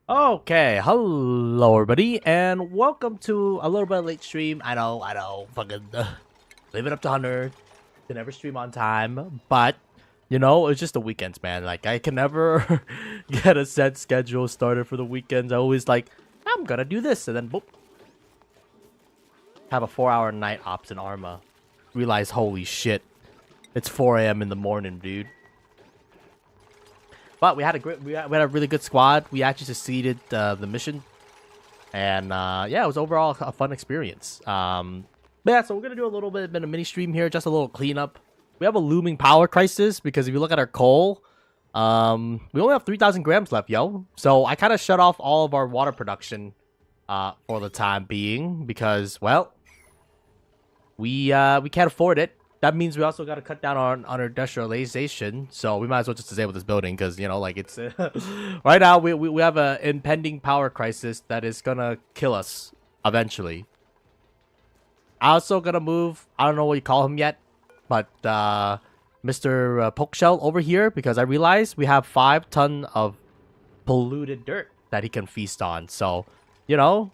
Okay, hello everybody, and welcome to a little bit late stream. I know, fucking leave it up to Hunter to never stream on time, but it's just the weekends, man. Like I can never get a set schedule started for the weekends. I always like I'm gonna do this, and then boop, have a 4-hour night ops in Arma. Realize, holy shit, it's 4 a.m. in the morning, dude. But we had a really good squad. We actually succeeded the mission. And yeah, it was overall a fun experience. But yeah, so we're gonna do a little bit of a mini stream here, just a little cleanup. We have a looming power crisis because if you look at our coal, we only have 3,000 grams left, yo. So I kind of shut off all of our water production for the time being because, well, we can't afford it. That means we also got to cut down on our industrialization. So we might as well just disable this building because, like it's... right now, we have an impending power crisis that is going to kill us eventually. I'm also going to move... I don't know what you call him yet. But Mr. Pokeshell over here because I realized we have 5 tons of polluted dirt that he can feast on. So, we're going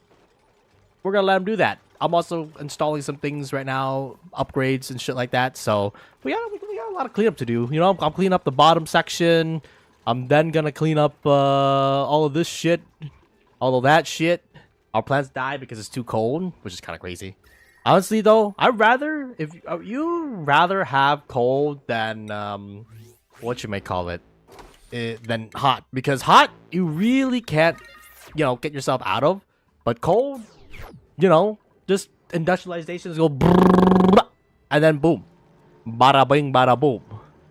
to let him do that. I'm also installing some things right now, upgrades and shit like that. So we got a lot of cleanup to do. I'm cleaning up the bottom section. I'm then gonna clean up all of this shit, all of that shit. Our plants die because it's too cold, which is kind of crazy. Honestly, though, if you rather have cold than what you may call it, than hot, because hot you really can't get yourself out of, but cold, just industrializations go and then boom, bada bing, bada boom.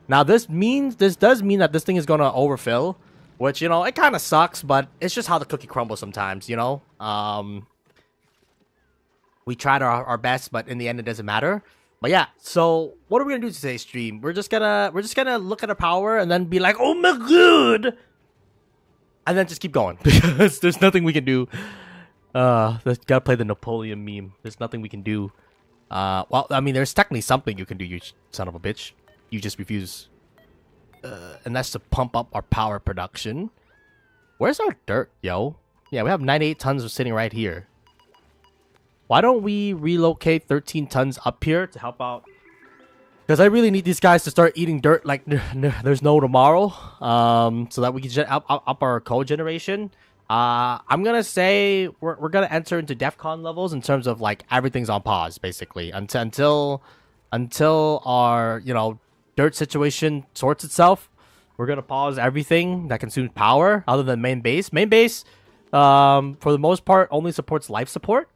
Now this does mean that this thing is gonna overfill, which it kind of sucks, but it's just how the cookie crumbles sometimes. We tried our best, but in the end it doesn't matter. But yeah, so what are we gonna do today's stream? We're just gonna look at our power and then be like, oh my god, and then just keep going because there's nothing we can do. Gotta play the Napoleon meme. There's nothing we can do. Well, I mean, there's technically something you can do, you son of a bitch. You just refuse. And that's to pump up our power production. Where's our dirt, yo? Yeah, we have 98 tons sitting right here. Why don't we relocate 13 tons up here to help out? Because I really need these guys to start eating dirt like there's no tomorrow. So that we can up our coal generation. I'm gonna say we're gonna enter into DEFCON levels in terms of like everything's on pause basically until our dirt situation sorts itself. We're gonna pause everything that consumes power other than main base. Main base, for the most part, only supports life support.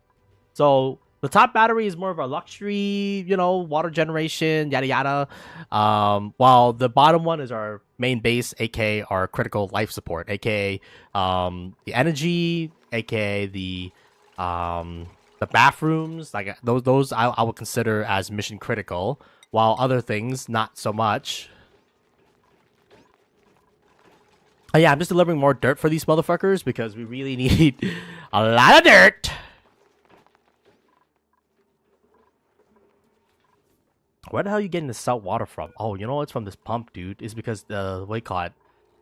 So the top battery is more of a luxury, water generation, yada yada. While the bottom one is our main base, aka our critical life support, aka the energy, aka the bathrooms, like those I would consider as mission critical, while other things not so much. Yeah, I'm just delivering more dirt for these motherfuckers because we really need a lot of dirt. Where the hell are you getting the salt water from? Oh, it's from this pump, dude. It's because what do you call it?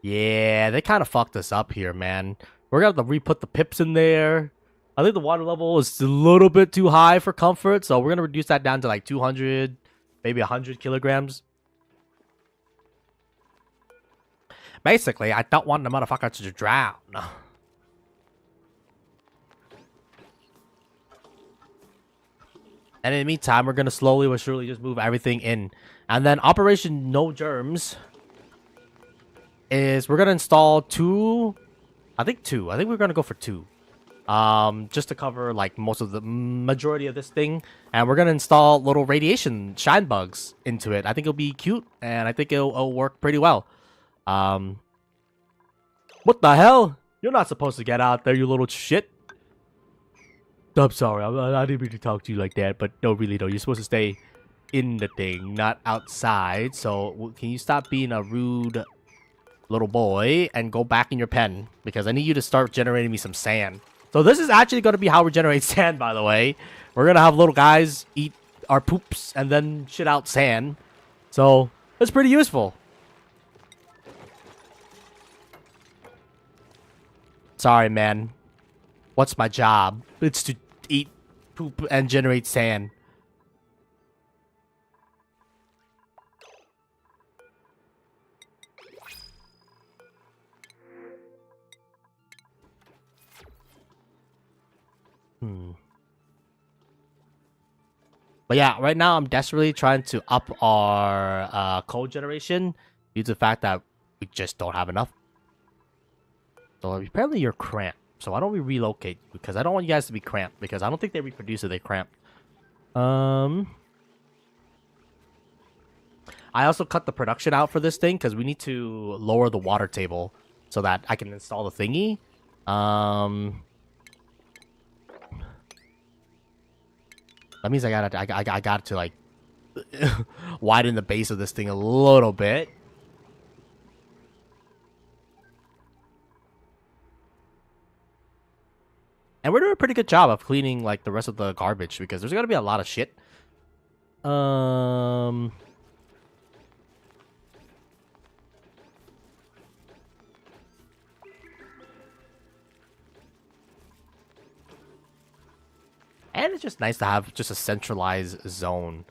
Yeah, they kind of fucked us up here, man. We're gonna have to re-put the pips in there. I think the water level is a little bit too high for comfort, so we're gonna reduce that down to like 200, maybe 100 kilograms. Basically, I don't want the motherfucker to drown. And in the meantime, we're going to slowly but surely just move everything in. And then Operation No Germs is we're going to install two. I think we're going to go for 2. Just to cover like most of the majority of this thing. And we're going to install little radiation shine bugs into it. I think it'll be cute. And I think it'll work pretty well. What the hell? You're not supposed to get out there, you little shit. I'm sorry, I didn't mean to talk to you like that, but no, really though, you're supposed to stay in the thing, not outside. So can you stop being a rude little boy and go back in your pen? Because I need you to start generating me some sand. So this is actually going to be how we generate sand, by the way. We're going to have little guys eat our poops and then shit out sand. So that's pretty useful. Sorry, man. What's my job? It's to eat poop and generate sand. But yeah, right now I'm desperately trying to up our coal generation due to the fact that we just don't have enough. So apparently you're cramped. So why don't we relocate? Because I don't want you guys to be cramped. Because I don't think they reproduce if they cramped. I also cut the production out for this thing because we need to lower the water table so that I can install the thingy. That means I got to like widen the base of this thing a little bit. And we're doing a pretty good job of cleaning like the rest of the garbage because there's gonna be a lot of shit. And it's just nice to have just a centralized zone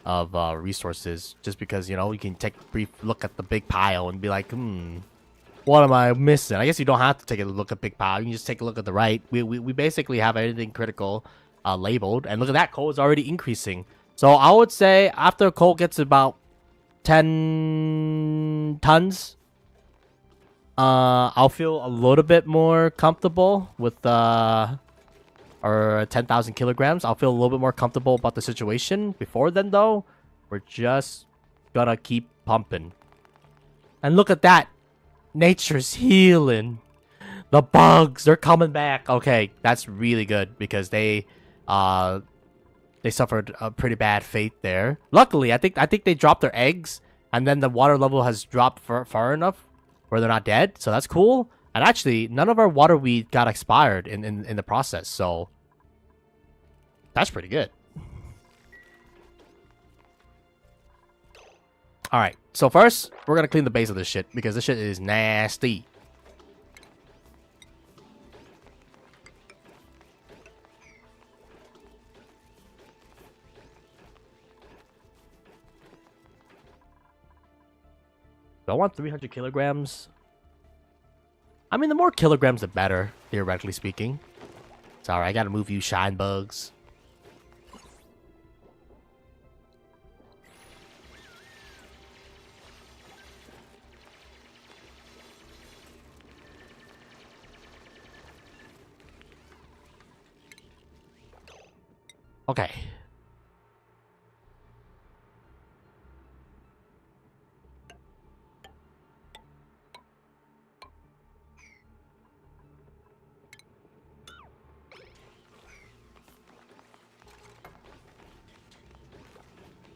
of resources, just because, you know, you can take a brief look at the big pile and be like, what am I missing? I guess you don't have to take a look at big pile. You can just take a look at the right. We basically have anything critical labeled. And look at that, coal is already increasing. So I would say after coal gets about 10 tons, I'll feel a little bit more comfortable with or 10,000 kilograms. I'll feel a little bit more comfortable about the situation. Before then, though, we're just gonna keep pumping. And look at that. Nature's healing. The bugs, they're coming back. Okay, that's really good because they suffered a pretty bad fate there. Luckily, I think they dropped their eggs, and then the water level has dropped far enough where they're not dead. So that's cool. And actually, none of our water weed got expired in the process. So that's pretty good. Alright, so first, we're gonna clean the base of this shit, because this shit is nasty. Do I want 300 kilograms? I mean, the more kilograms, the better, theoretically speaking. Sorry, I gotta move you shine bugs. Okay.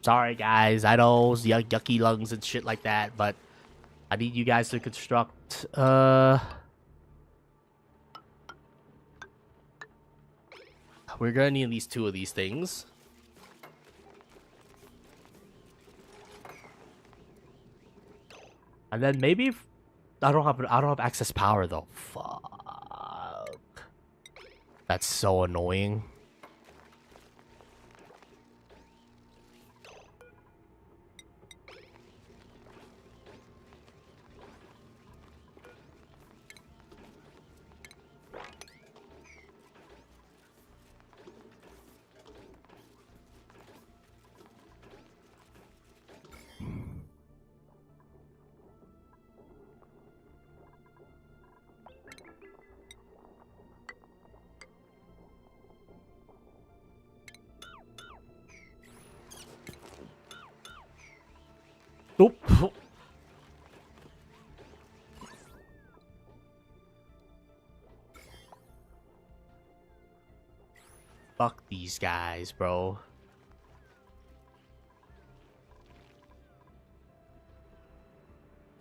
Sorry, guys. I know it's yucky lungs and shit like that, but I need you guys to construct, we're gonna need at least 2 of these things. And then maybe if I don't have access power though. Fuck. That's so annoying. Oop. Fuck these guys, bro.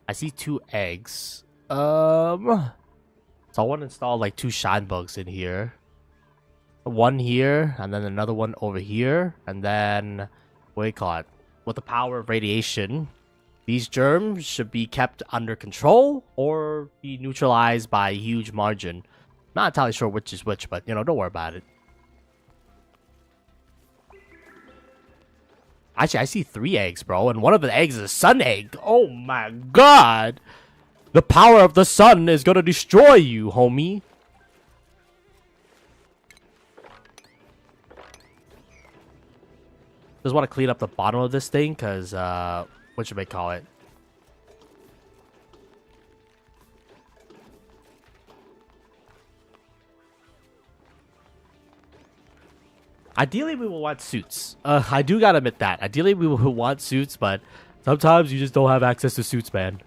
I see 2 eggs. So I want to install like 2 shine bugs in here. One here, and then another one over here, and then what do you call it? With the power of radiation, These germs should be kept under control or be neutralized by a huge margin. Not entirely sure which is which, but, you know, don't worry about it. Actually, I see 3 eggs, bro, and one of the eggs is a sun egg. Oh my god! The power of the sun is gonna destroy you, homie. Just want to clean up the bottom of this thing, because, what should we call it? Ideally, we will want suits. I do gotta admit that. Ideally, we will want suits, but sometimes you just don't have access to suits, man.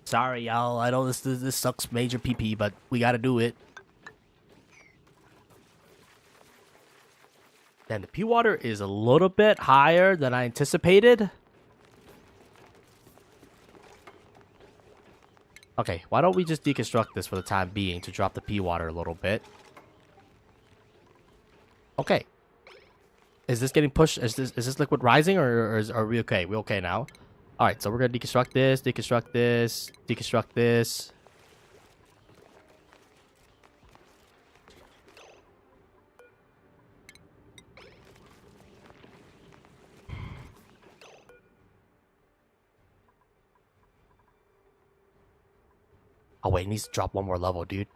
Sorry, y'all. I know this sucks major PP, but we gotta do it. And the P water is a little bit higher than I anticipated. Okay, why don't we just deconstruct this for the time being to drop the P water a little bit? Okay. Is this getting pushed? Is this liquid rising, or are we okay? We okay now? All right, so we're gonna deconstruct this, deconstruct this, deconstruct this. Oh wait, it needs to drop one more level, dude.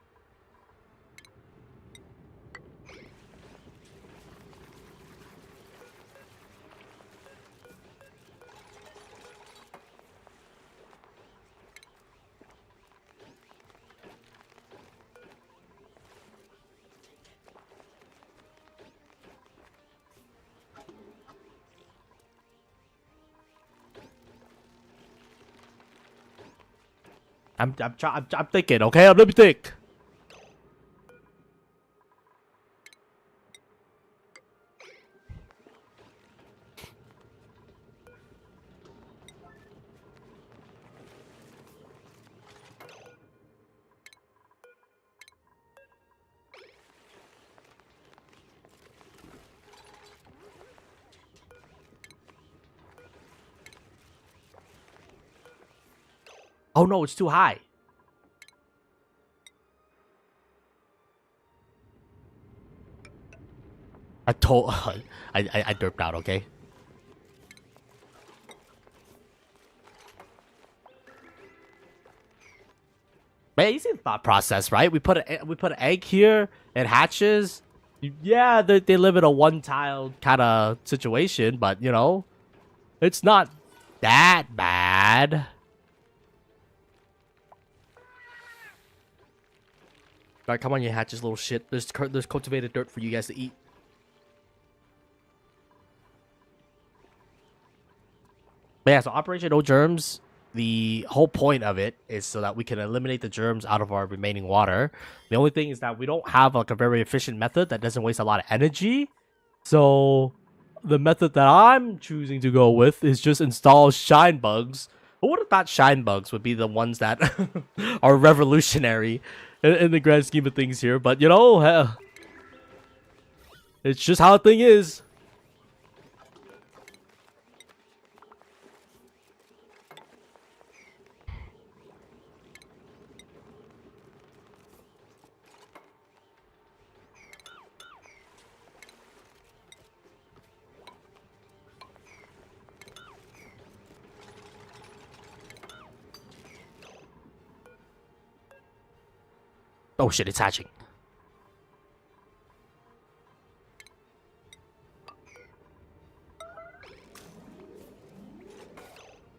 I'm thinking, okay? Let me think. Oh no, it's too high. I told I derped out, okay? Man, you see the thought process, right? We put an egg here, it hatches. Yeah, they live in a one-tile kind of situation, but you know, it's not that bad. Alright, come on, you hatches, little shit. There's cultivated dirt for you guys to eat. But yeah, so Operation No Germs, the whole point of it is so that we can eliminate the germs out of our remaining water. The only thing is that we don't have like a very efficient method that doesn't waste a lot of energy. So the method that I'm choosing to go with is just install shine bugs. Who would have thought shine bugs would be the ones that are revolutionary in the grand scheme of things here? But you know, it's just how the thing is. Oh shit, it's hatching.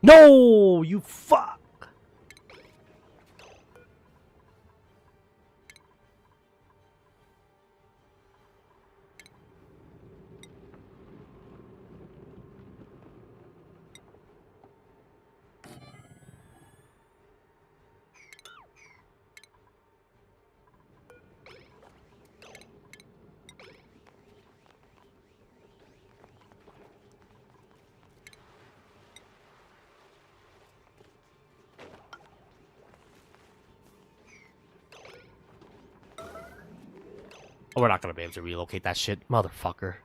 No, you fuck. Oh, we're not gonna be able to relocate that shit, motherfucker.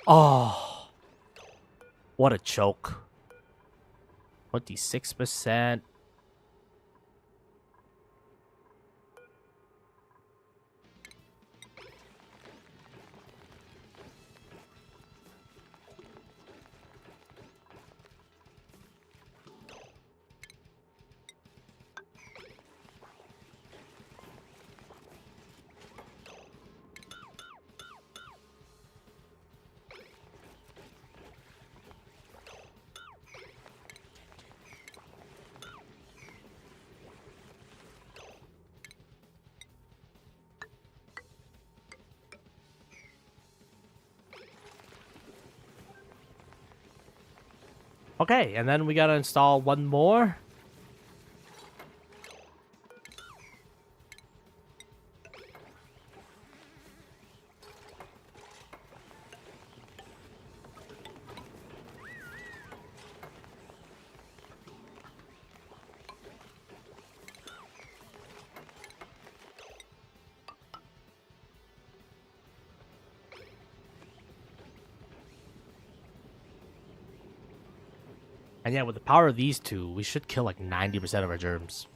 Oh, what a choke. 26%. Okay, and then we gotta install one more. And yeah, with the power of these two, we should kill like 90% of our germs.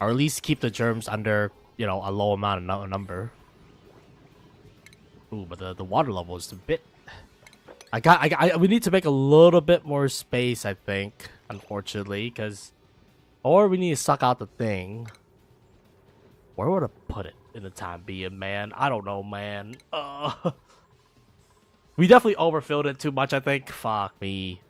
Or at least keep the germs under, you know, a low amount of number. Ooh, but the water level is a bit... we need to make a little bit more space, I think, unfortunately, because... Or we need to suck out the thing. Where would I put it in the time being, man? I don't know, man. We definitely overfilled it too much, I think. Fuck me.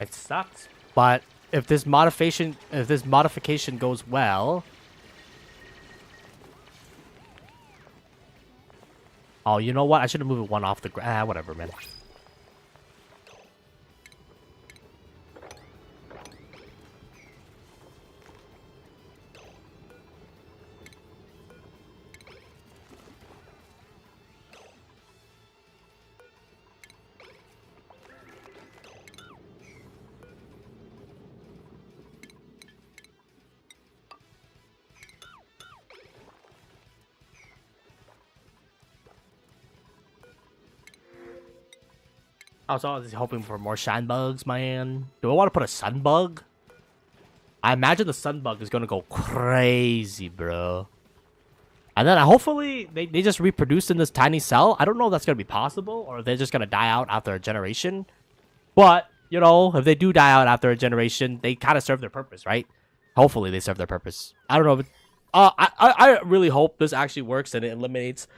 It sucks, but if this modification goes well, oh, you know what? I should have moved one off the ground. Whatever, man. I was always hoping for more shine bugs, man. Do I want to put a sun bug? I imagine the sun bug is gonna go crazy, bro. And then hopefully they just reproduce in this tiny cell. I don't know if that's gonna be possible or if they're just gonna die out after a generation. But, you know, if they do die out after a generation, they kind of serve their purpose, right? Hopefully they serve their purpose. I don't know. But, I really hope this actually works and it eliminates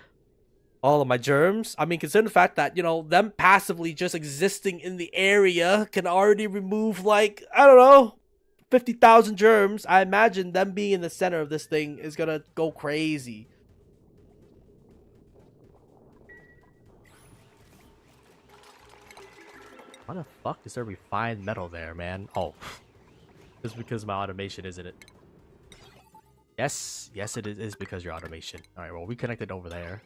all of my germs. I mean, considering the fact that, you know, them passively just existing in the area can already remove, like, I don't know, 50,000 germs. I imagine them being in the center of this thing is gonna go crazy. Why the fuck is there refined metal there, man? Oh, it's because of my automation, isn't it? Yes, yes, it is because your automation. All right, well, we connected over there.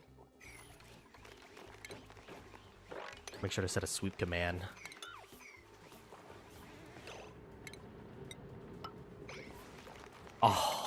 Make sure to set a sweep command. Oh.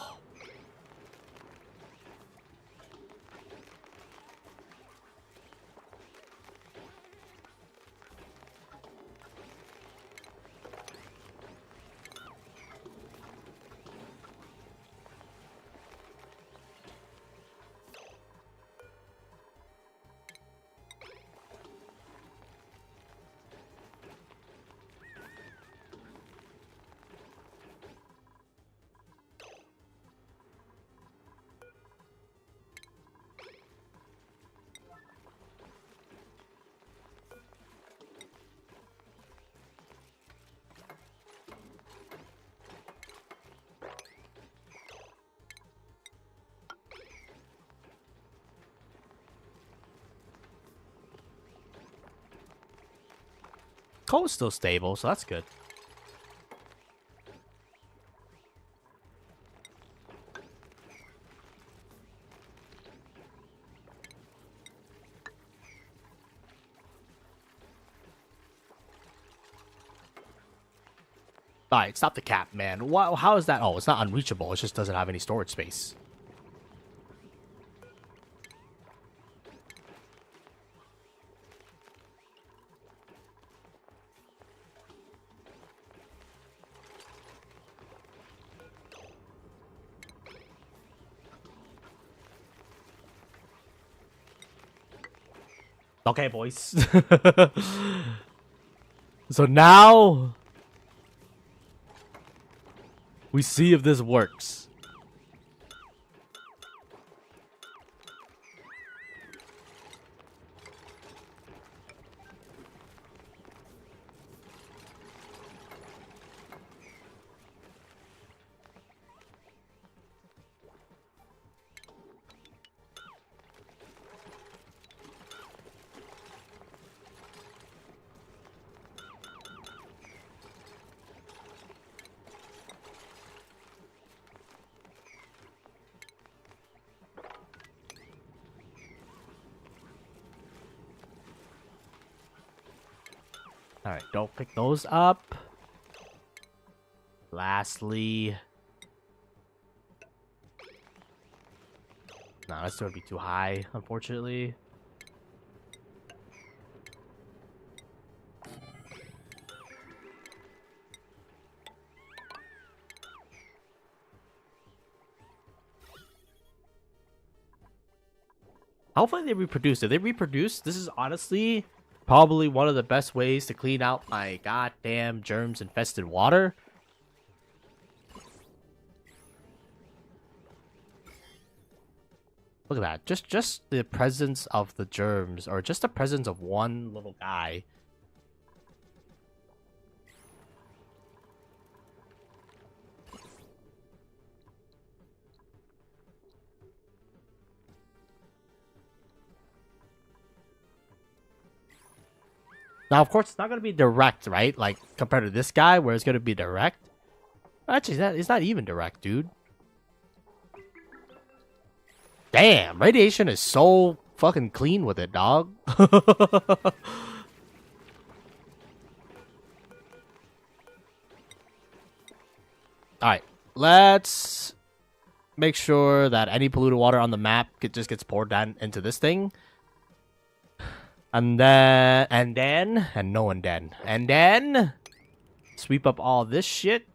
Coal's still stable, so that's good. Alright, stop the cap, man. How is that? Oh, it's not unreachable. It just doesn't have any storage space. Okay, boys. So now we see if this works. Alright, don't pick those up. Lastly... Nah, that's gonna be too high, unfortunately. Hopefully they reproduce. If they reproduce, this is honestly probably one of the best ways to clean out my goddamn germs-infested water. Look at that. Just the presence of the germs, or just the presence of one little guy. Now, of course, it's not going to be direct, right? Like, compared to this guy, where it's going to be direct. Actually, it's not even direct, dude. Damn, radiation is so fucking clean with it, dog. Alright, let's make sure that any polluted water on the map just gets poured down into this thing. And then sweep up all this shit.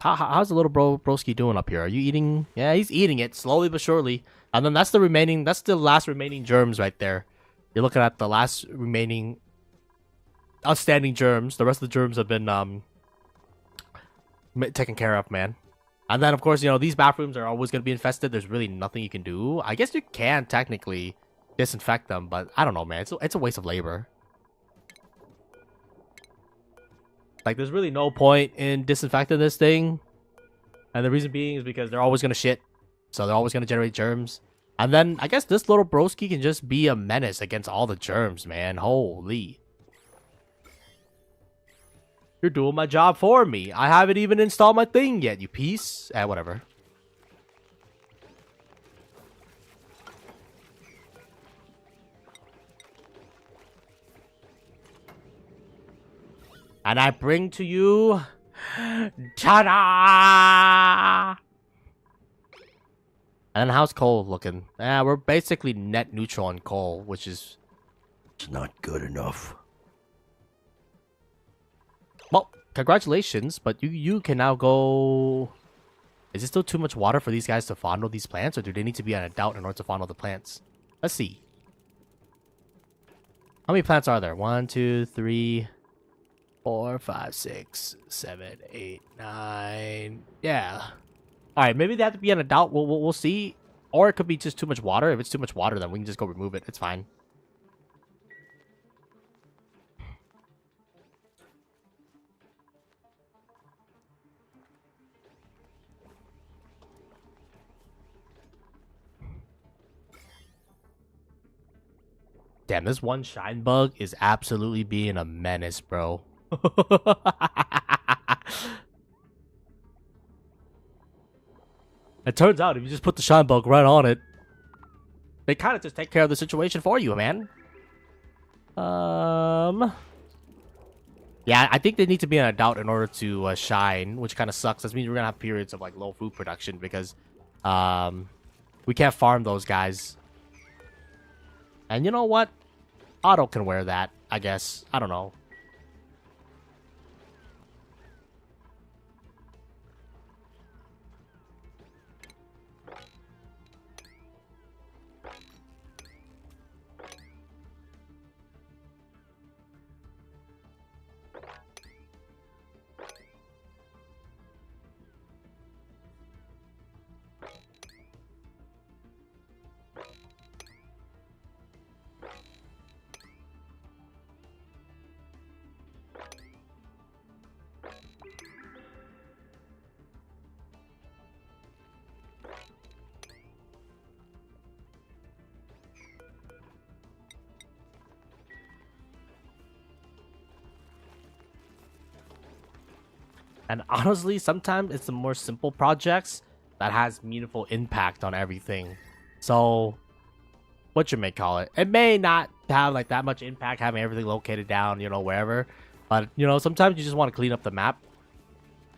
How's the little broski doing up here? Are you eating? Yeah, he's eating it slowly but surely. And then that's the last remaining germs right there. You're looking at the last remaining outstanding germs. The rest of the germs have been taken care of, man. And then, of course, you know, these bathrooms are always going to be infested. There's really nothing you can do. I guess you can technically disinfect them, but I don't know, man. It's a waste of labor. Like, there's really no point in disinfecting this thing. And the reason being is because they're always going to shit. So they're always going to generate germs. And then, I guess this little broski can just be a menace against all the germs, man. Holy. You're doing my job for me. I haven't even installed my thing yet, you piece. Whatever. And I bring to you... Ta-da! And how's coal looking? Yeah, we're basically net neutral on coal, which is... It's not good enough. Well, congratulations, but you can now go... Is it still too much water for these guys to fondle these plants, or do they need to be on a doubt in order to fondle the plants? Let's see. How many plants are there? 1, 2, 3, 4, 5, 6, 7, 8, 9. Yeah. Alright, maybe they have to be on a doubt. We'll see. Or it could be just too much water. If it's too much water, then we can just go remove it. It's fine. Damn, this one shine bug is absolutely being a menace, bro. It turns out if you just put the shine bug right on it, they kind of just take care of the situation for you, man. Yeah, I think they need to be an adult in order to shine, which kind of sucks. That means we're gonna have periods of like low food production because we can't farm those guys. And you know what? Otto can wear that, I guess. I don't know. And honestly, sometimes it's the more simple projects that has meaningful impact on everything. So, what you may call it. It may not have like that much impact having everything located down, you know, wherever. But, you know, sometimes you just want to clean up the map.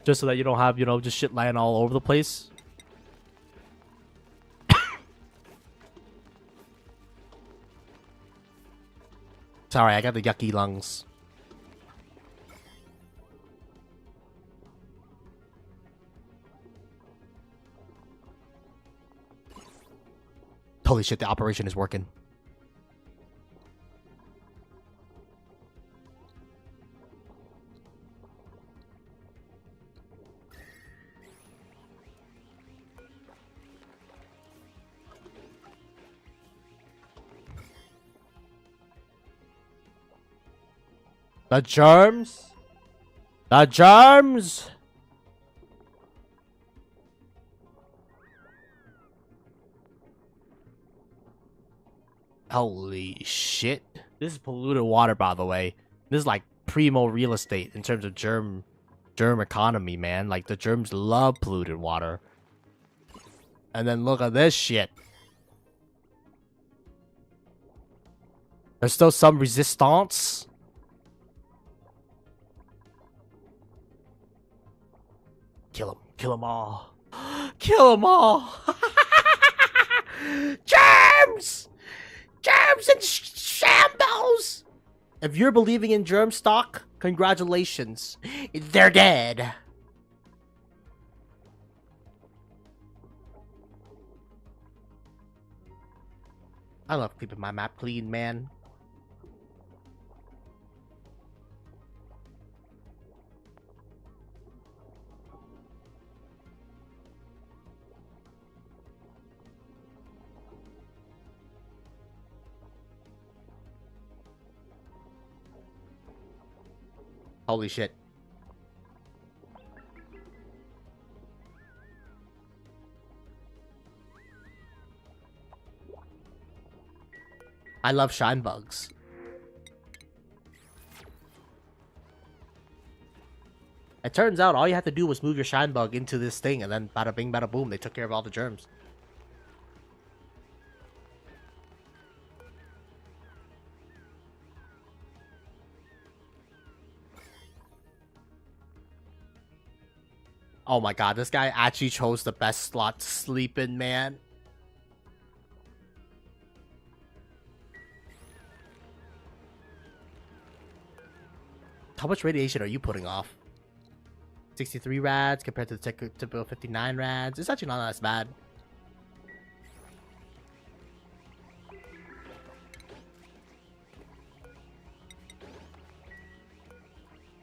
Just so that you don't have, you know, just shit lying all over the place. Sorry, I got the yucky lungs. Holy shit, the operation is working. The germs? The germs? Holy shit. This is polluted water, by the way. This is like primo real estate in terms of germ economy, man. Like, the germs love polluted water. And then look at this shit. There's still some resistance. Kill him. Kill them all. Kill them all. Germs! Germs and shambles! If you're believing in germ stock, congratulations. They're dead. I love keeping my map clean, man. Holy shit. I love shine bugs. It turns out all you have to do was move your shine bug into this thing and then bada bing bada boom, they took care of all the germs. Oh my god, this guy actually chose the best slot to sleep in, man. How much radiation are you putting off? 63 rads compared to the typical 59 rads. It's actually not as bad.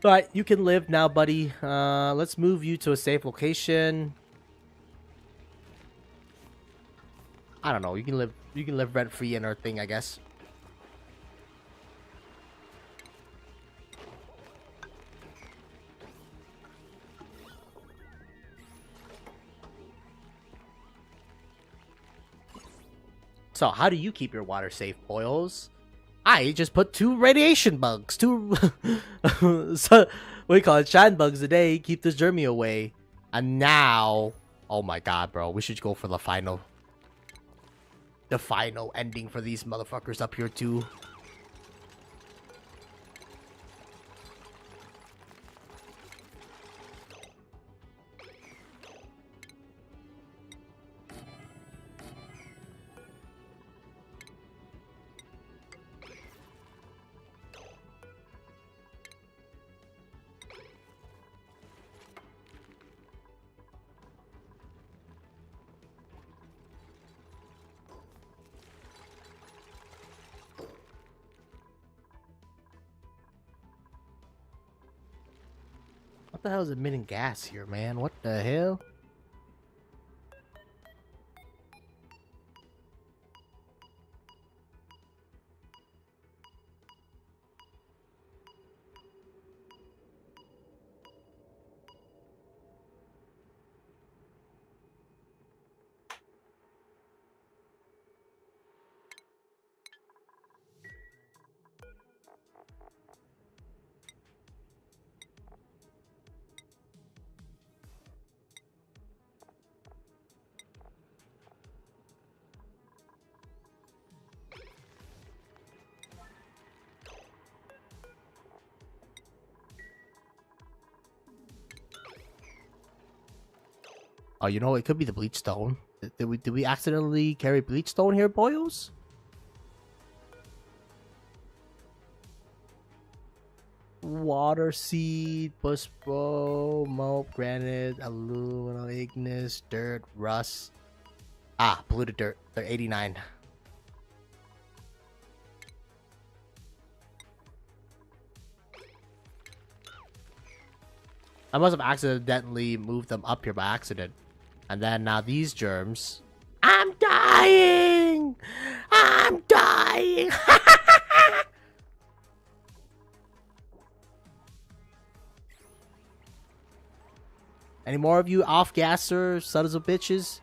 Alright, you can live now, buddy. Let's move you to a safe location. I don't know. You can live rent free in our thing, I guess. So, how do you keep your water safe, boyos? I just put 2 radiation bugs, 2 so we call it shine bugs a day, keep this germy away. And now, oh my god, bro, we should go for the final ending for these motherfuckers up here too. What the hell is emitting gas here, man? What the hell? Oh, you know, it could be the bleach stone. Did we accidentally carry bleach stone here, boyos? Water seed, bushbo, mope, granite, aluminum, ignis, dirt, rust. Ah, polluted dirt. They're 89. I must have accidentally moved them up here by accident. And then now these germs. I'm dying! I'm dying! Any more of you off-gasser sons of bitches?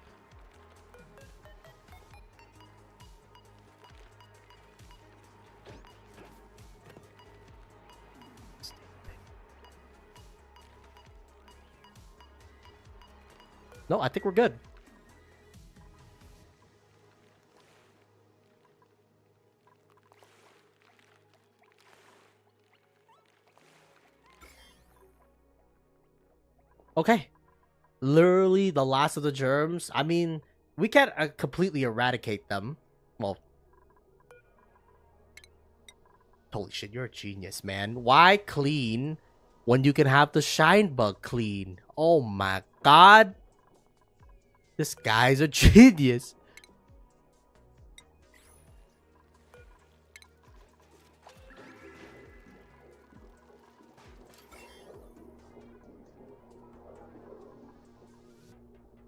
No, I think we're good. Okay. Literally the last of the germs. I mean, we can't completely eradicate them. Well, holy shit, you're a genius, man. Why clean when you can have the shine bug clean? Oh my god. This guy's a genius.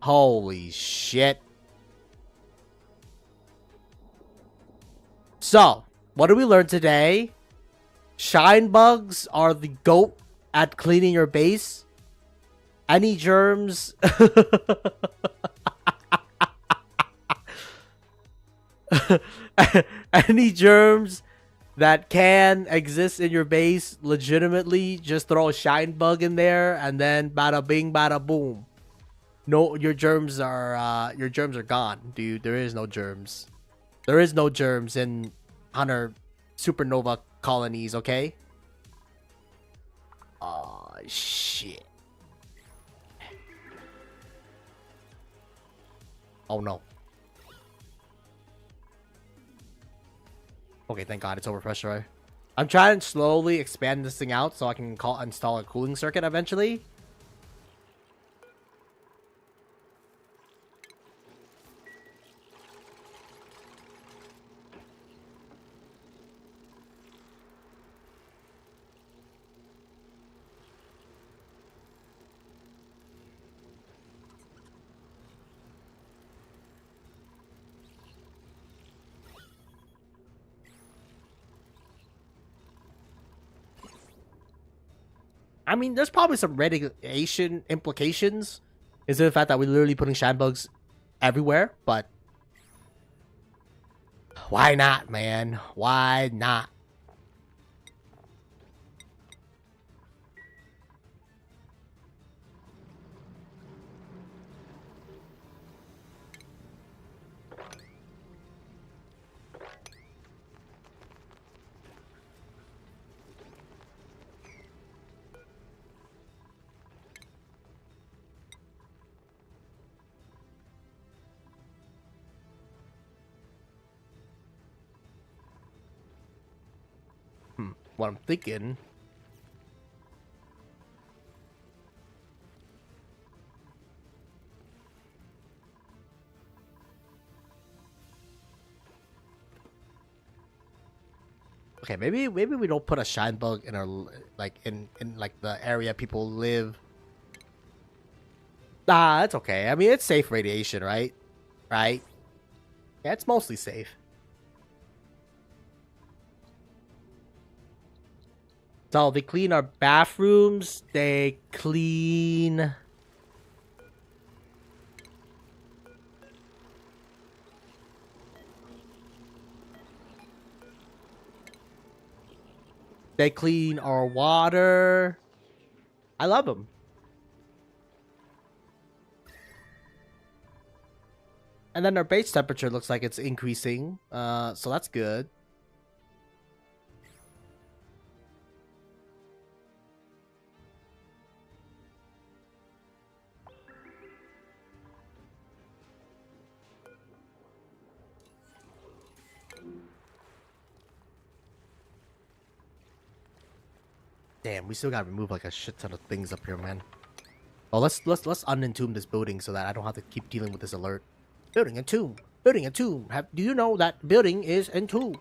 Holy shit. So, what did we learn today? Shine bugs are the GOAT at cleaning your base. Any germs... Any germs that can exist in your base legitimately, just throw a shine bug in there and then bada bing bada boom. No, your germs are gone, dude. There is no germs. There is no germs in Hunter supernova colonies, okay? Oh shit. Oh no. Okay, thank god it's overpressurized. I'm trying to slowly expand this thing out so I can install a cooling circuit eventually. I mean, there's probably some radiation implications. Is it the fact that we're literally putting shine bugs everywhere? But Why not, man? Why not? What I'm thinking. Okay, maybe we don't put a shine bug in our like in like the area people live. Nah, it's okay. I mean, it's safe radiation, right? Right? Yeah, it's mostly safe. So they clean our bathrooms. They clean. They clean our water. I love them. And then our base temperature looks like it's increasing. So that's good. Damn, we still gotta remove like a shit ton of things up here, man. Oh, let's unentomb this building so that I don't have to keep dealing with this alert. Building entomb. Building entomb. Do you know that building is entombed?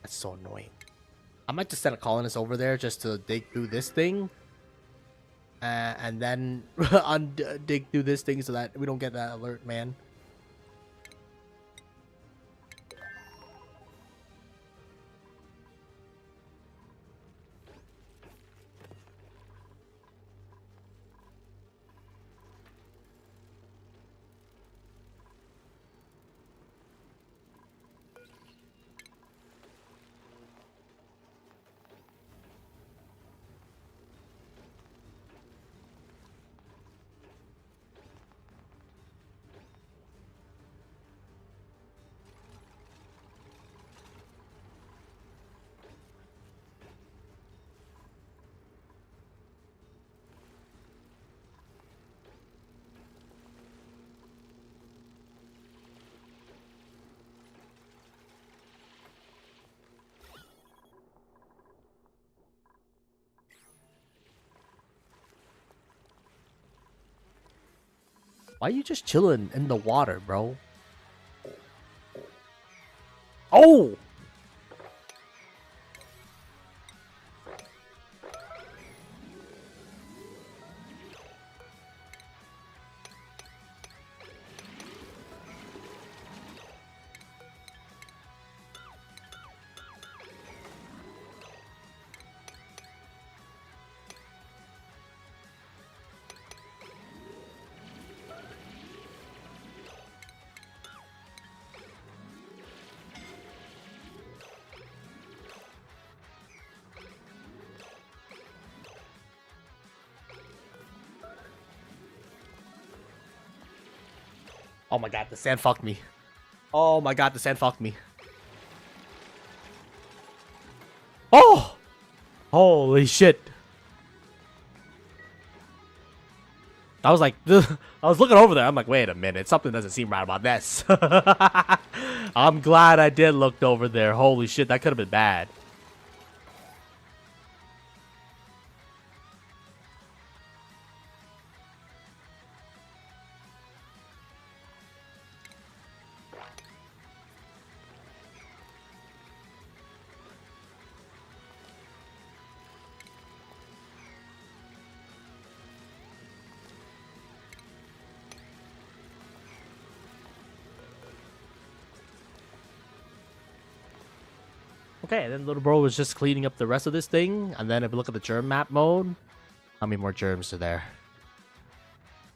That's so annoying. I might just send a colonist over there just to dig through this thing. And then dig through this thing so that we don't get that alert, man. Why are you just chilling in the water, bro? Oh! Oh my god, the sand fucked me. Oh my god, the sand fucked me. Oh! Holy shit. I was like, I was looking over there. I'm like, wait a minute. Something doesn't seem right about this. I'm glad I did look over there. Holy shit, that could have been bad. Okay, and then little bro was just cleaning up the rest of this thing. And then if we look at the germ map mode, how many more germs are there?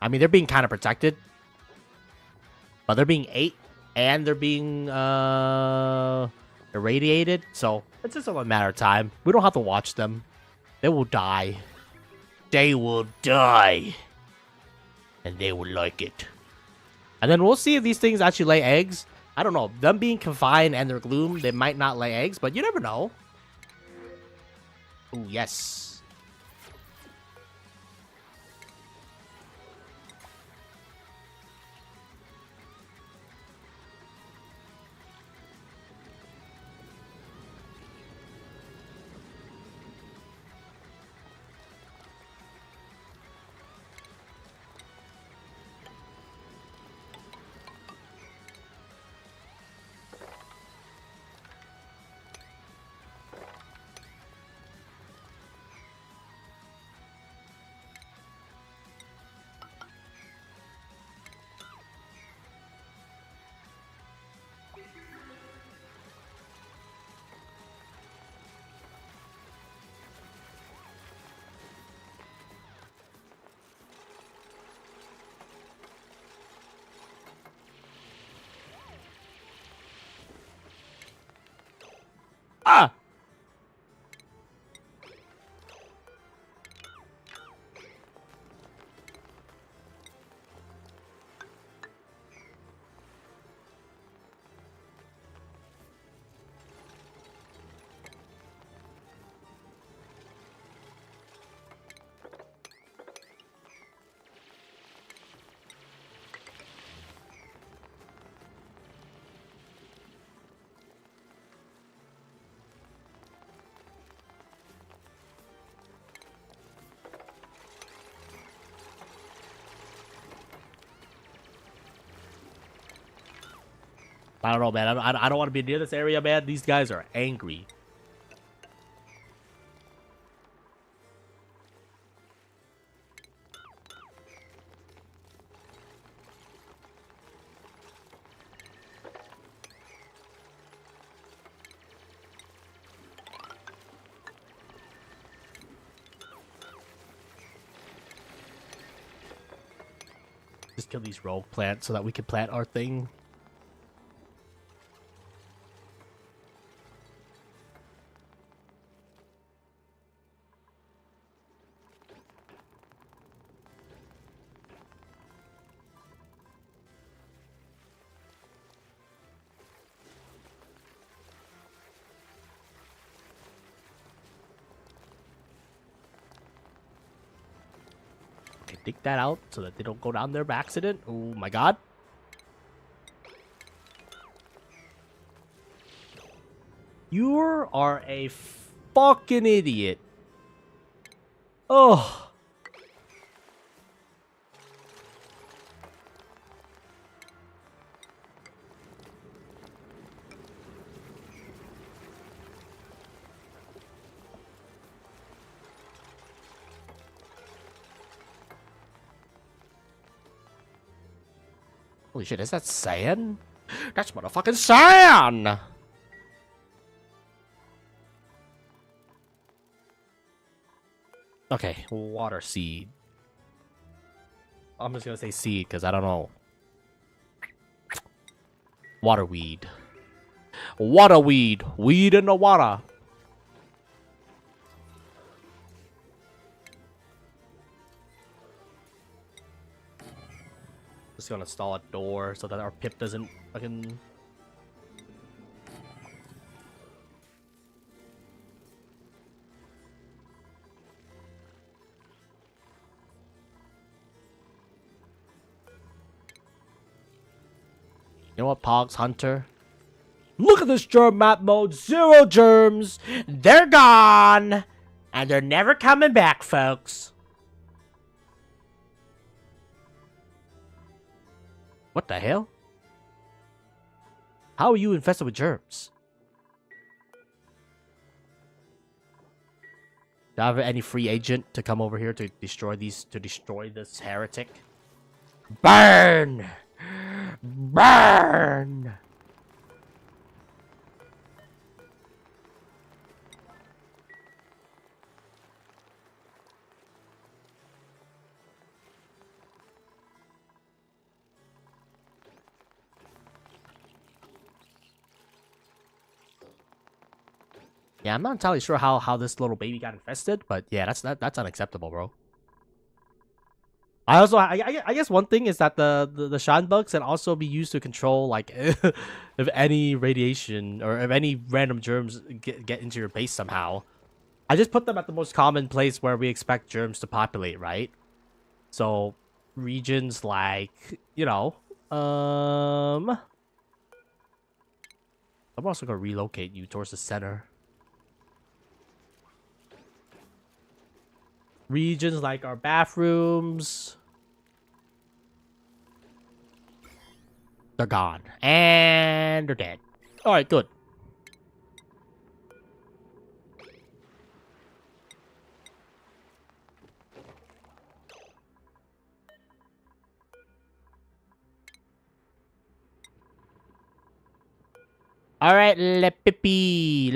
I mean, they're being kind of protected. But they're being ate. And they're being irradiated. So it's just a matter of time. We don't have to watch them. They will die. They will die. And they will like it. And then we'll see if these things actually lay eggs. I don't know. Them being confined and their gloom, they might not lay eggs, but you never know. Ooh, yes. Ah! I don't know, man. I don't want to be near this area, man. These guys are angry. Just kill these rogue plants so that we can plant our thing. Dig that out so that they don't go down there by accident. Oh my god. You are a fucking idiot. Oh. Holy shit, is that sand? That's motherfucking sand! Okay, water seed. I'm just gonna say seed because I don't know. Waterweed. Waterweed. Weed in the water. Just gonna install a door so that our pip doesn't fucking. You know what, Pogs Hunter? Look at this germ map mode. 0 germs. They're gone. And they're never coming back, folks. What the hell? How are you infested with germs? Do I have any free agent to come over here to destroy this heretic? Burn! Burn! Yeah, I'm not entirely sure how this little baby got infested, but yeah, that's unacceptable, bro. I guess one thing is that the shine bugs can also be used to control like if any radiation or if any random germs get into your base somehow. I just put them at the most common place where we expect germs to populate, right? So regions like, you know, I'm also gonna relocate you towards the center. Regions like our bathrooms. They're gone. And they're dead. Alright, good. Alright, Le Pipi.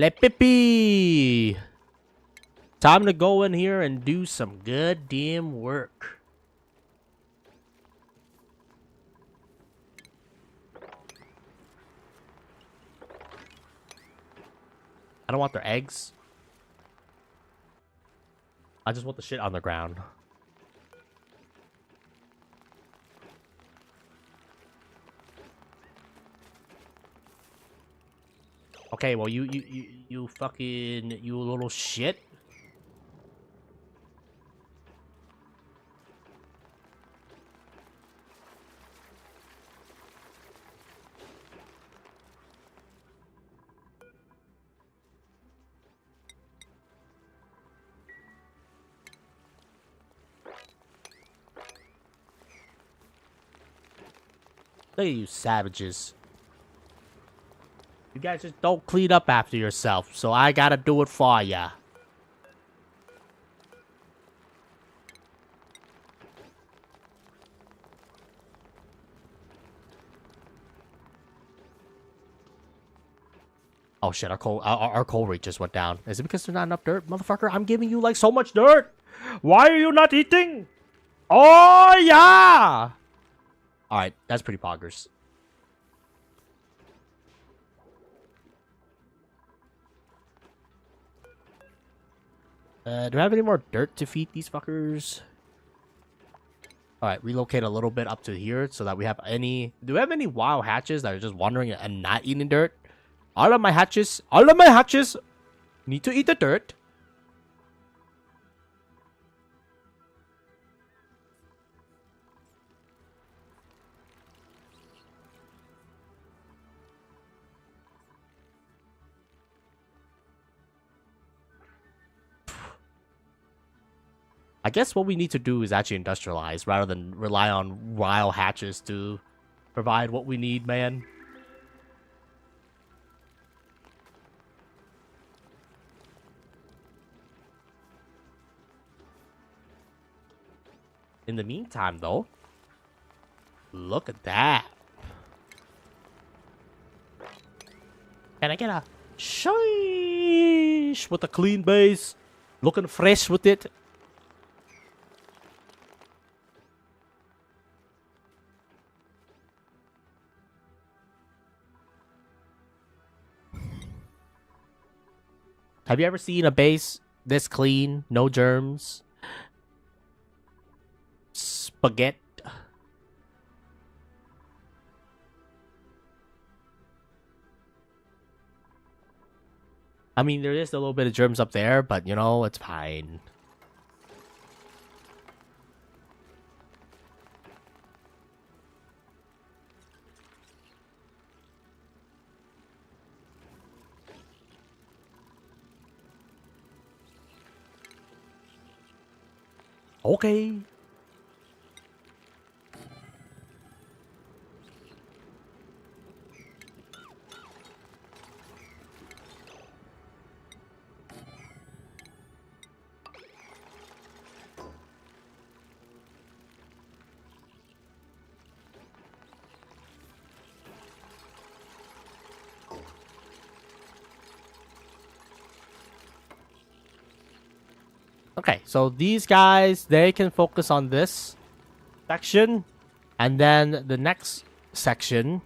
Time to go in here and do some good damn work. I don't want their eggs. I just want the shit on the ground. Okay, well, you fucking, you little shit. Look at you savages. You guys just don't clean up after yourself, so I gotta do it for ya. Oh shit, our coal rate just went down. Is it because there's not enough dirt? Motherfucker, I'm giving you like so much dirt! Why are you not eating? Oh yeah! Alright, that's pretty poggers. Do I have any more dirt to feed these fuckers? Alright, relocate a little bit up to here so that we have any... Do we have any wild hatches that are just wandering and not eating dirt? All of my hatches need to eat the dirt. I guess what we need to do is actually industrialize rather than rely on wild hatches to provide what we need, man. In the meantime, though, look at that. Can I get a sheesh with a clean base? Looking fresh with it. Have you ever seen a base this clean? No germs? Spaghetti. I mean, there is a little bit of germs up there, but you know, it's fine. Okay. Okay, so these guys, they can focus on this section. And then the next section,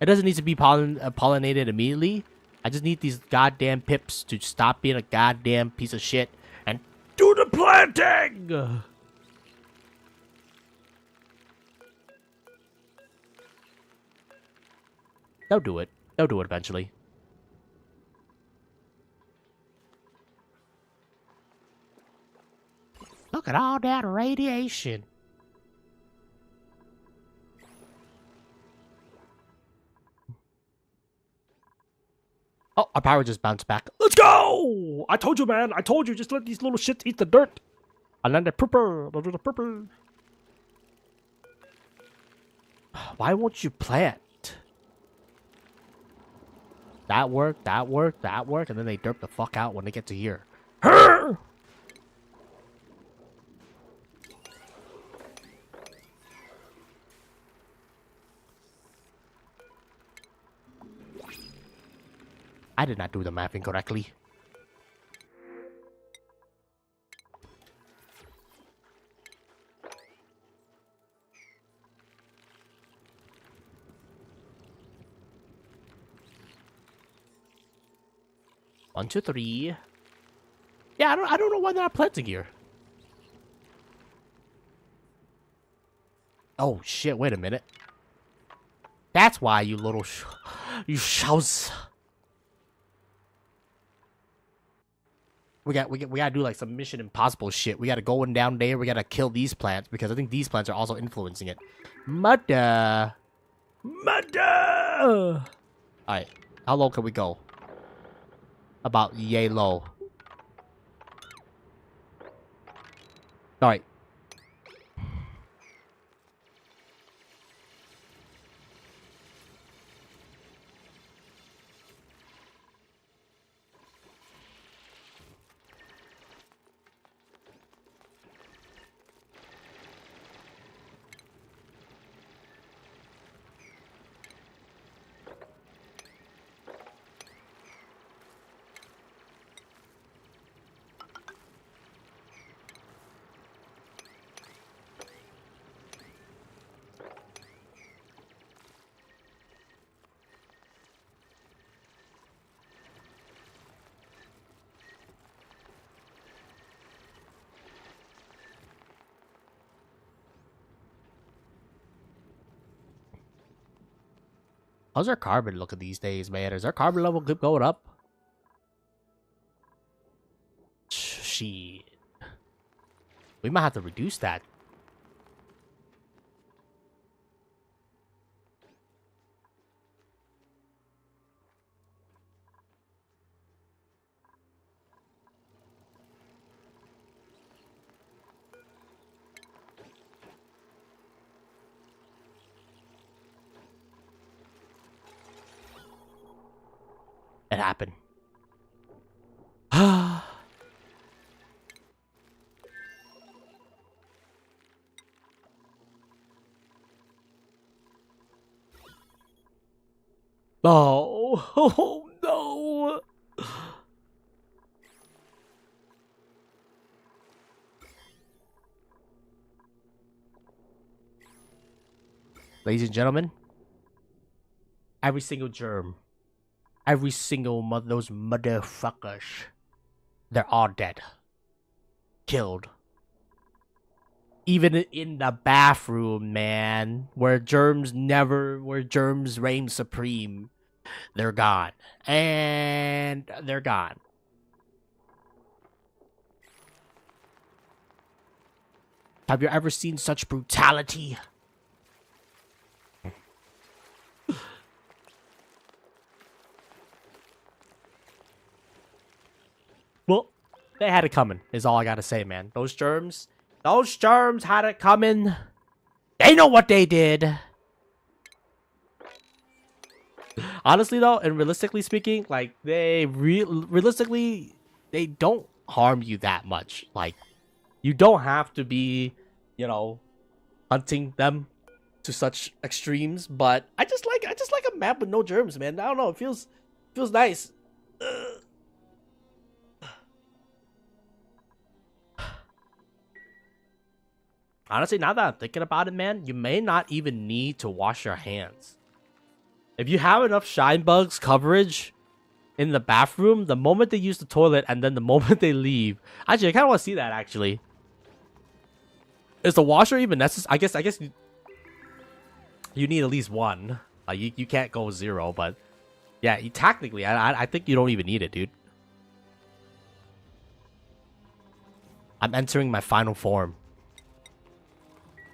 it doesn't need to be pollinated immediately. I just need these goddamn pips to stop being a goddamn piece of shit and do the planting! They'll do it. They'll do it eventually. Look at all that radiation. Oh, our power just bounced back. Let's go! I told you, man. I told you. Just let these little shits eat the dirt. And then the pooper. They'll do the pooper. Why won't you plant? That worked, that worked, that worked. And then they derp the fuck out when they get to here. I did not do the mapping correctly. One, two, three. Yeah, I don't know why they're not planting here. Oh shit! Wait a minute. That's why you little you shows. We gotta do like some Mission Impossible shit. We gotta go in down there. We gotta kill these plants because I think these plants are also influencing it. Mother. Alright, how low can we go? About yay low. Alright. How's our carbon looking these days, man? Is our carbon level keep going up? Shit. We might have to reduce that. It happened. No. Oh, no. Ladies and gentlemen, every single germ, every single those motherfuckers, they're all dead. Killed. Even in the bathroom, man, where germs reign supreme, they're gone. And they're gone. Have you ever seen such brutality? Well, they had it coming, is all I gotta say, man. Those germs had it coming. They know what they did. Honestly, though, and realistically speaking, like, realistically, they don't harm you that much. Like, you don't have to be, you know, hunting them to such extremes. But I just like a map with no germs, man. I don't know, it feels nice. Honestly, now that I'm thinking about it, man, you may not even need to wash your hands. If you have enough shine bugs coverage, in the bathroom, the moment they use the toilet, and then the moment they leave. Actually, I kind of want to see that, actually. Is the washer even necessary? I guess you need at least one. You can't go 0, but yeah, technically, I think you don't even need it, dude. I'm entering my final form.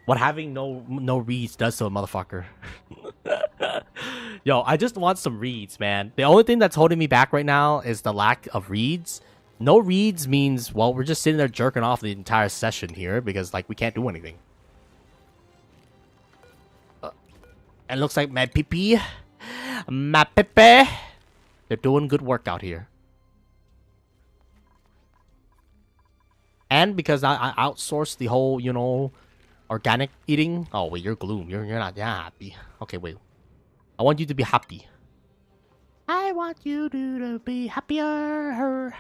What having no reeds does to a motherfucker. Yo, I just want some reeds, man. The only thing that's holding me back right now is the lack of reeds. No reeds means, well, we're just sitting there jerking off the entire session here because, like, we can't do anything. It looks like my pee-pee. My pee-pee. They're doing good work out here. And because I outsourced the whole, you know, organic eating. Oh, wait, you're gloom. You're not happy. Okay, wait. I want you to be happy. I want you to be happier.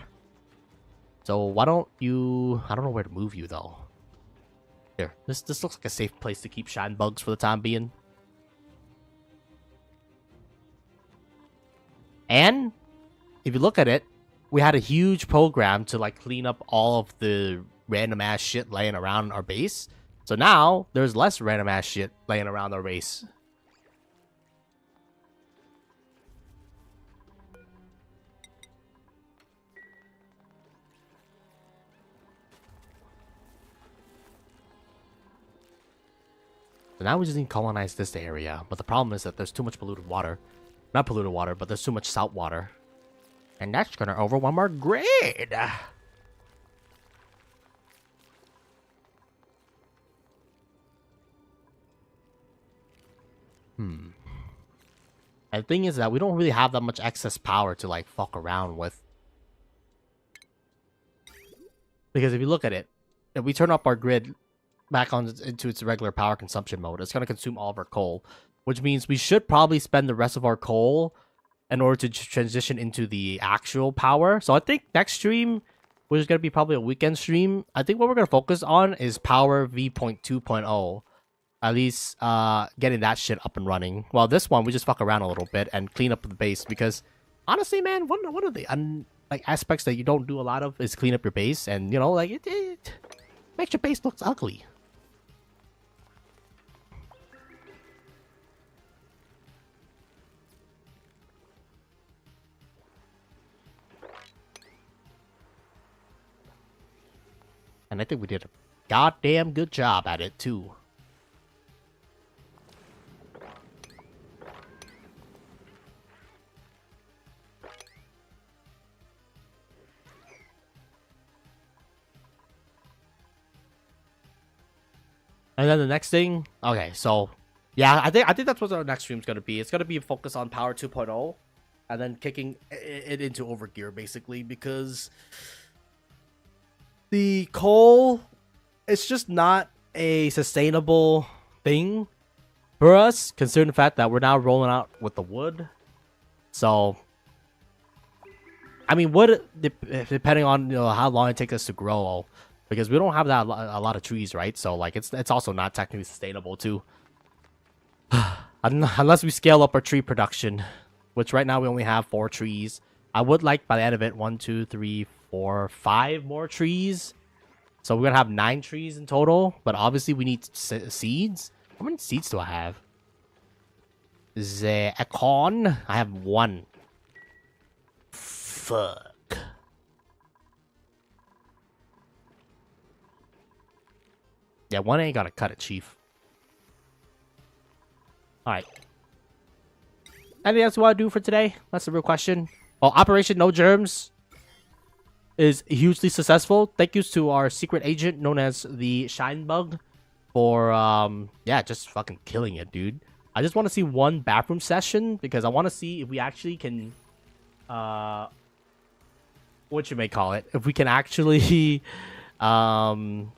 So why don't you... I don't know where to move you, though. Here. This looks like a safe place to keep shine bugs for the time being. And if you look at it, we had a huge program to, like, clean up all of the random ass shit laying around our base. So now there's less random ass shit laying around our base. So now we just need to colonize this area. But the problem is that there's too much polluted water. Not polluted water, but there's too much salt water. And that's gonna overwhelm our grid. And the thing is that we don't really have that much excess power to, like, fuck around with. Because if you look at it, if we turn up our grid back on into its regular power consumption mode, it's going to consume all of our coal. Which means we should probably spend the rest of our coal in order to transition into the actual power. So I think next stream, which is going to be probably a weekend stream, I think what we're going to focus on is Power V.2.0. At least getting that shit up and running. Well, this one, we just fuck around a little bit and clean up the base. Because, honestly, man, one of the like aspects that you don't do a lot of is clean up your base. And, you know, like, it makes your base look ugly. And I think we did a goddamn good job at it, too. And then the next thing, okay, so yeah, I think that's what our next stream's gonna be. It's gonna be focused on Power 2.0, and then kicking it into overgear basically because the coal, it's just not a sustainable thing for us, considering the fact that we're now rolling out with the wood. So, I mean, wood, depending on, you know, how long it takes us to grow. Because we don't have that a lot of trees, right? So, like, it's also not technically sustainable, too. Unless we scale up our tree production. Which right now we only have 4 trees. I would like, by the end of it, 1, 2, 3, 4, 5 more trees. So we're going to have 9 trees in total. But obviously we need seeds. How many seeds do I have? The acorn. I have 1. Fuck. Yeah, 1 ain't gotta cut it, chief. Alright. Anything else you want to do for today? That's the real question. Well, Operation No Germs is hugely successful. Thank you to our secret agent known as the Shine Bug for, yeah, just fucking killing it, dude. I just want to see 1 bathroom session because I want to see if we actually can, what you may call it, if we can actually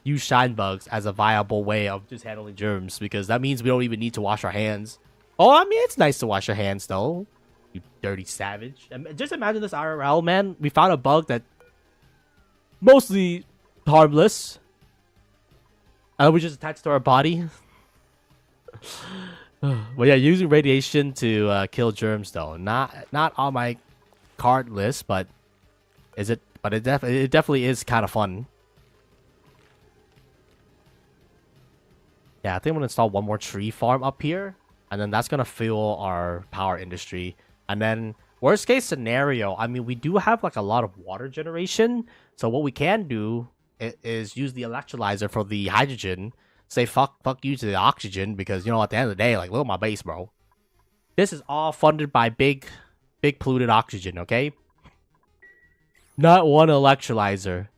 use shine bugs as a viable way of just handling germs, because that means we don't even need to wash our hands. Oh, I mean, it's nice to wash your hands though, you dirty savage. Just imagine this IRL, man. We found a bug that mostly harmless, and we just attach it to our body. But yeah, using radiation to kill germs though, not on my card list, but is it? But it definitely is kind of fun. Yeah, I think I'm gonna install one more tree farm up here, and then that's gonna fuel our power industry. And then worst case scenario, I mean, we do have like a lot of water generation, so what we can do is use the electrolyzer for the hydrogen. Say fuck you to the oxygen, because you know at the end of the day, like look at my base, bro. This is all funded by big polluted oxygen, okay? Not one electrolyzer.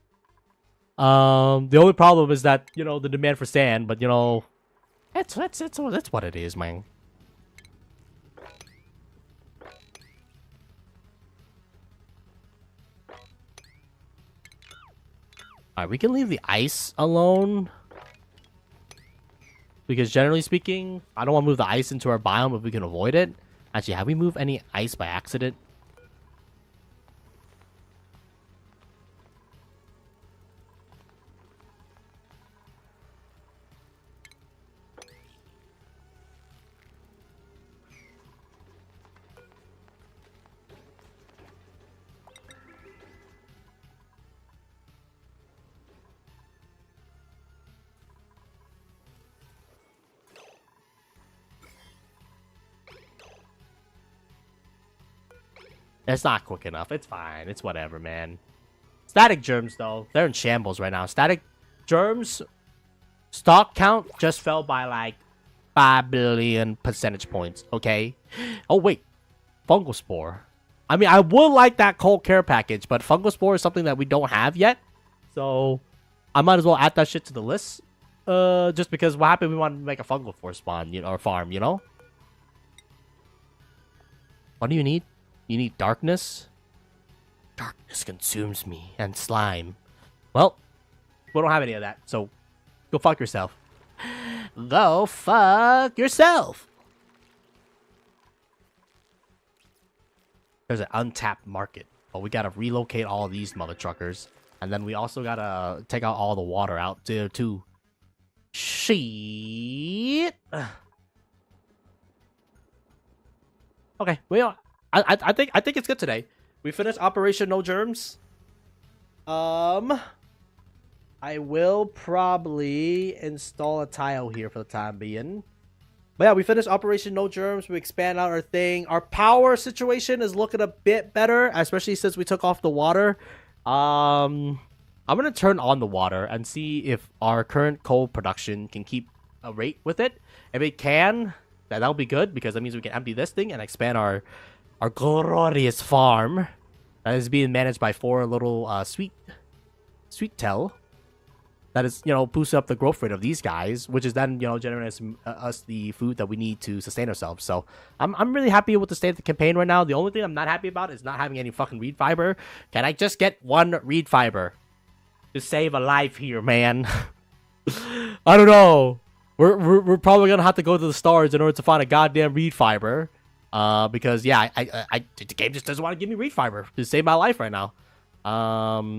The only problem is that, you know, the demand for sand, but you know, it's what it is, man. Alright, we can leave the ice alone. Because generally speaking, I don't want to move the ice into our biome if we can avoid it. Actually, have we moved any ice by accident? It's not quick enough. It's fine. It's whatever, man. Static germs, though. They're in shambles right now. Static germs stock count just fell by like 5 billion percentage points, okay? Oh, wait. Fungal spore. I mean, I would like that cold care package, but fungal spore is something that we don't have yet. So, I might as well add that shit to the list. Just because what happened, we want to make a fungal spore spawn, you know, or farm, you know? What do you need? You need darkness? Darkness consumes me, and slime. Well, we don't have any of that, so go fuck yourself. Go fuck yourself! There's an untapped market. But we gotta relocate all of these mother truckers. And then we also gotta take out all the water out there, too. Shit! Okay, well, I think it's good today. We finished Operation No Germs. I will probably install a tile here for the time being. But yeah, we finished Operation No Germs. We expand out our thing. Our power situation is looking a bit better, especially since we took off the water. I'm gonna turn on the water and see if our current coal production can keep a rate with it. If it can, that'll be good, because that means we can empty this thing and expand our glorious farm that is being managed by 4 little sweet tail. That is, you know, boosting up the growth rate of these guys, which is then, you know, generating us the food that we need to sustain ourselves. So I'm really happy with the state of the campaign right now. The only thing I'm not happy about is not having any fucking reed fiber. Can I just get 1 reed fiber to save a life here, man? I don't know. We're probably gonna have to go to the stars in order to find a goddamn reed fiber. Because yeah, the game just doesn't want to give me reed fiber to save my life right now.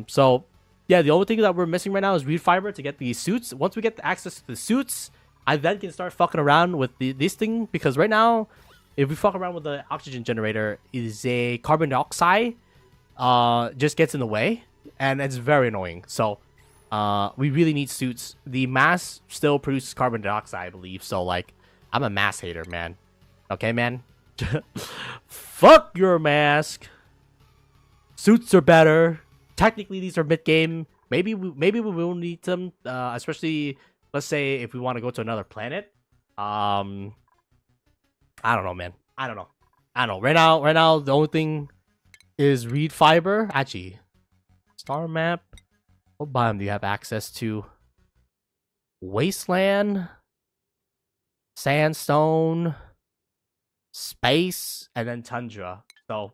So yeah, the only thing that we're missing right now is reed fiber to get these suits. Once we get the access to the suits, I then can start fucking around with this thing, because right now, if we fuck around with the oxygen generator, is a carbon dioxide just gets in the way, and it's very annoying. So we really need suits. The mask still produces carbon dioxide, I believe. So like, I'm a mask hater, man. Okay, man. Fuck your mask. Suits are better. Technically, these are mid-game. Maybe we will need them, especially, let's say, if we want to go to another planet. I don't know, man. I don't know. Right now, the only thing is reed fiber. Actually, star map. What biome do you have access to? Wasteland, sandstone, space, and then tundra. So,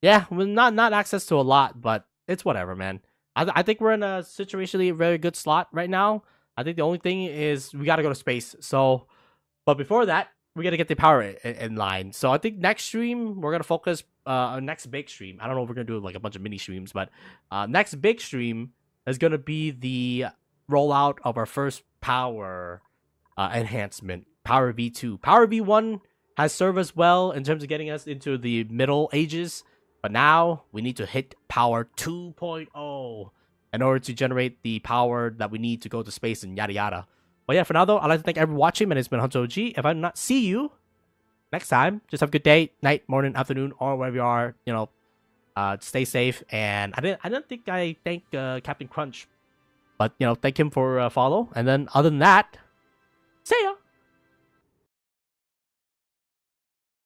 yeah, we're not access to a lot, but it's whatever, man. I think we're in a situationally very good slot right now. I think the only thing is we gotta go to space. So, but before that, we gotta get the power in line. So I think next stream we're gonna focus on next big stream. I don't know if we're gonna do like a bunch of mini streams, but next big stream is gonna be the rollout of our first power enhancement, Power V2. Power V1 has served us well in terms of getting us into the Middle Ages. But now we need to hit power 2.0 in order to generate the power that we need to go to space and yada yada. But yeah, for now though, I'd like to thank everyone watching. My name has been Hunter OG. If I do not see you next time, just have a good day, night, morning, afternoon, or wherever you are. Stay safe. And I didn't think I thanked Captain Crunch, but thank him for follow. And then other than that, see ya.